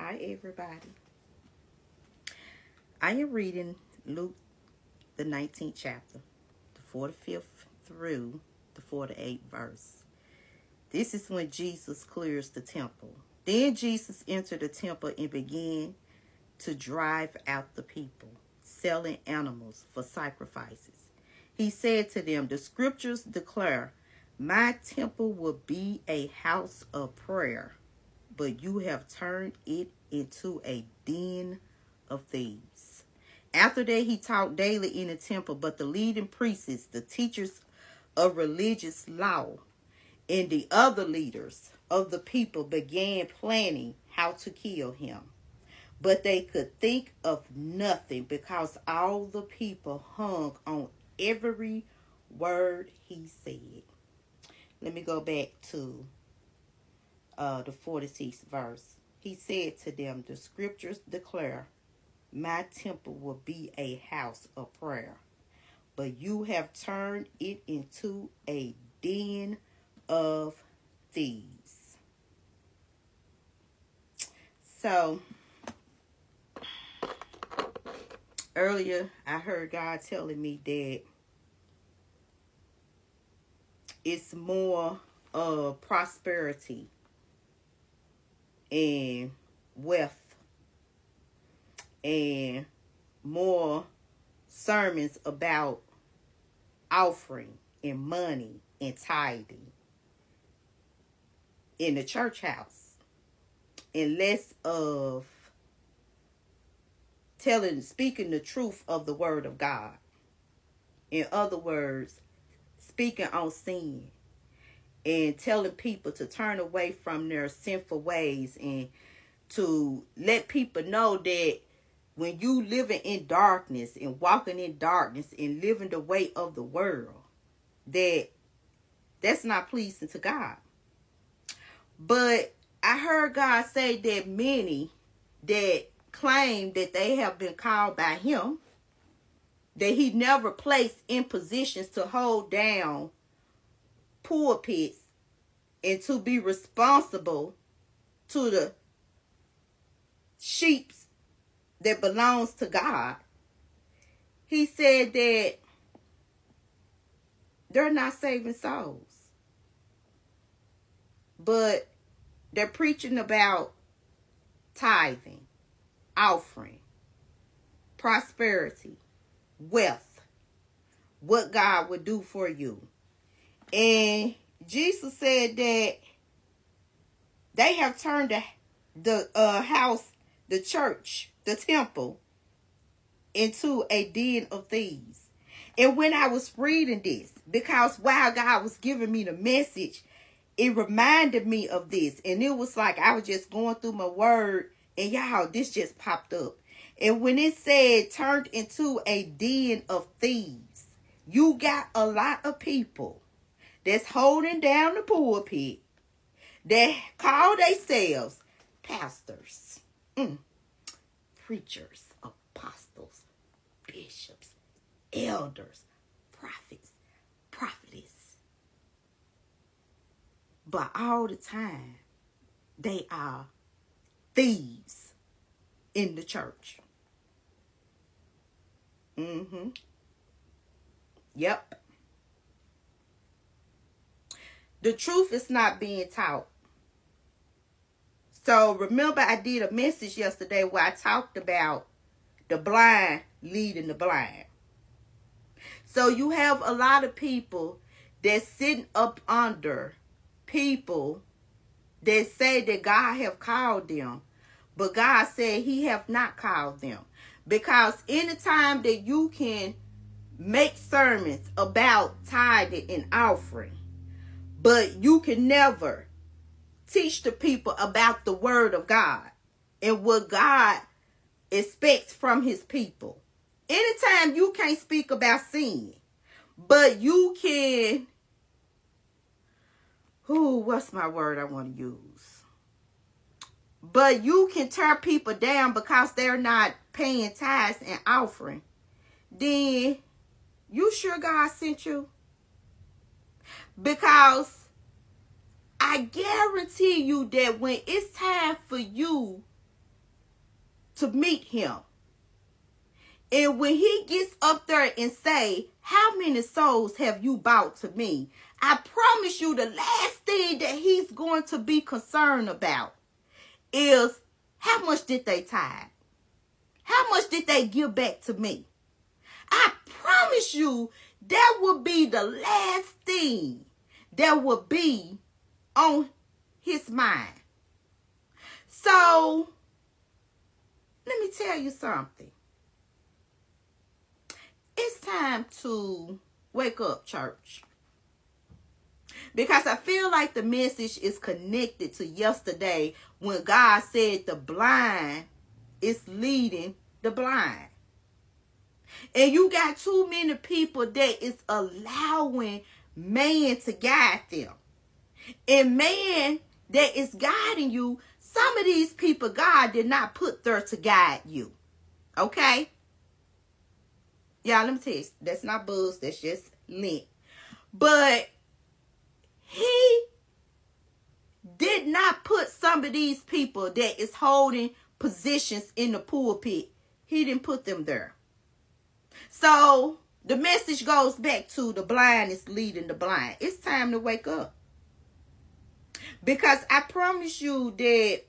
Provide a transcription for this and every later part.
Hi, everybody. I am reading Luke, the 19th chapter, the 45th through the 48th verse. This is when Jesus clears the temple. Then Jesus entered the temple and began to drive out the people, selling animals for sacrifices. He said to them, "The scriptures declare, my temple will be a house of prayer, but you have turned it into a den of thieves." After that, he taught daily in the temple, but the leading priests, the teachers of religious law, and the other leaders of the people began planning how to kill him. But they could think of nothing because all the people hung on every word he said. Let me go back to the 46th verse. He said to them, "The scriptures declare, my temple will be a house of prayer, but you have turned it into a den of thieves." So, earlier I heard God telling me that it's more of prosperity and wealth and more sermons about offering and money and tithing in the church house, and less of speaking the truth of the word of God. In other words, speaking on sin and telling people to turn away from their sinful ways, and to let people know that when you living in darkness and walking in darkness and living the way of the world, that's not pleasing to God. But I heard God say that many that claim that they have been called by him, that he never placed in positions to hold down pulpits and to be responsible to the sheep that belongs to God. He said that they're not saving souls, but they're preaching about tithing, offering, prosperity, wealth, what God would do for you. And Jesus said that they have turned the house, the church, the temple, into a den of thieves. And when I was reading this, because while God was giving me the message, it reminded me of this. And it was like I was just going through my word, and y'all, this just popped up. And when it said turned into a den of thieves, you got a lot of people that's holding down the pulpit that call themselves pastors, preachers, apostles, bishops, elders, prophets, prophetess. But all the time, they are thieves in the church. Yep. The truth is not being taught. So remember, I did a message yesterday where I talked about the blind leading the blind. So you have a lot of people that's sitting up under people that say that God have called them, but God said he have not called them. Because anytime that you can make sermons about tithing and offering, but you can never teach the people about the word of God and what God expects from his people. Anytime you can't speak about sin, but you can, what's my word I want to use? But you can tear people down because they're not paying tithes and offering, then you sure God sent you? Because I guarantee you that when it's time for you to meet him. And when he gets up there and say, how many souls have you brought to me? I promise you the last thing that he's going to be concerned about is how much did they tithe? How much did they give back to me? I promise you that will be the last thing that will be on his mind. So, let me tell you something. It's time to wake up, church. Because I feel like the message is connected to yesterday when God said the blind is leading the blind. And you got too many people that is allowing man to guide them. And man that is guiding you, some of these people God did not put there to guide you. Okay? Y'all, let me tell you, that's not buzz, that's just lint. But he did not put some of these people that is holding positions in the pulpit. He didn't put them there. So the message goes back to the blind is leading the blind. It's time to wake up. Because I promise you that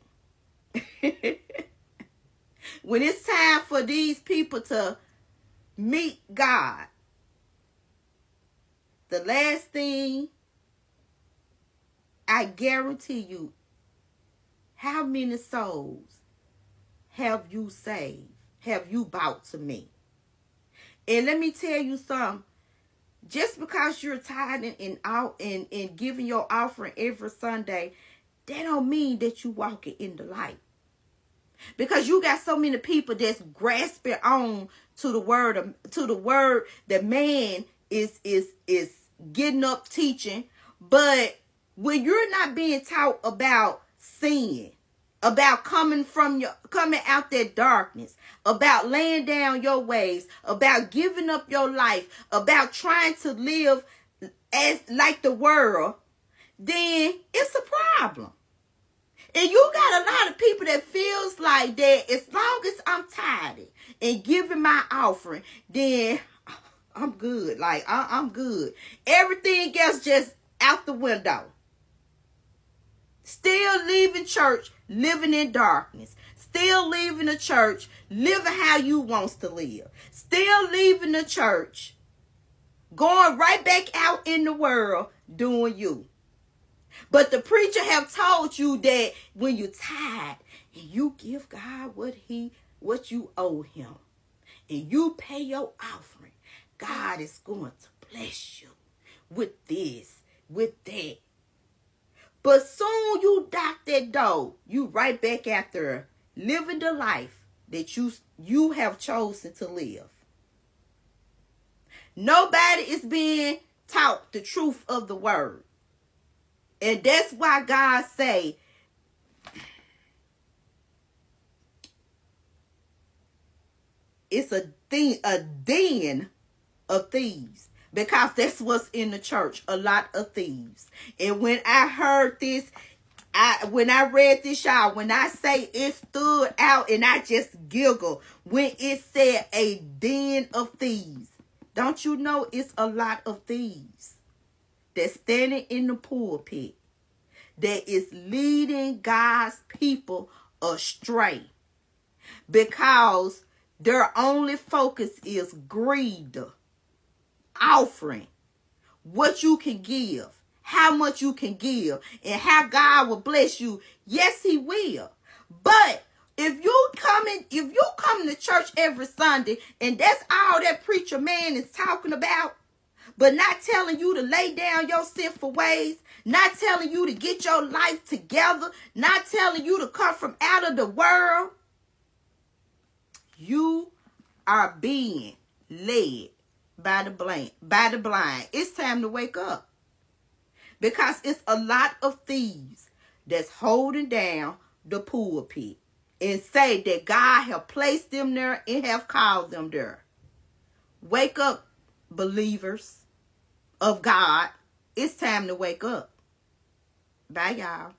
when it's time for these people to meet God, the last thing I guarantee you, how many souls have you saved? Have you brought to me? And let me tell you something. Just because you're tithing and giving your offering every Sunday, that don't mean that you walking in the light. Because you got so many people that's grasping on to the word that man is getting up teaching. But when you're not being taught about sin, about coming out that darkness, about laying down your ways, about giving up your life, about trying to live as like the world, then it's a problem. And you got a lot of people that feels like that as long as I'm tithing and giving my offering, then I'm good. Like, I'm good. Everything else just out the window. Still leaving church, living in darkness. Still leaving the church, living how you wants to live. Still leaving the church, going right back out in the world, doing you. But the preacher have told you that when you tithe and you give God what you owe him, and you pay your offering, God is going to bless you with this, with that. But soon you knock that door, you right back out there living the life that you have chosen to live. Nobody is being taught the truth of the word. And that's why God say, it's a den of thieves. Because that's what's in the church, a lot of thieves. And when I heard this, when I read this, y'all, when I say it stood out and I just giggled when it said a den of thieves. Don't you know it's a lot of thieves that's standing in the pulpit that is leading God's people astray because their only focus is greed, offering, what you can give, how much you can give, and how God will bless you. Yes, he will. But if you come to church every Sunday and that's all that preacher man is talking about, but not telling you to lay down your sinful ways, not telling you to get your life together, not telling you to come from out of the world, you are being led by the blind. It's time to wake up. Because it's a lot of thieves that's holding down the pulpit and say that God have placed them there and have called them there. Wake up, believers of God. It's time to wake up. Bye, y'all.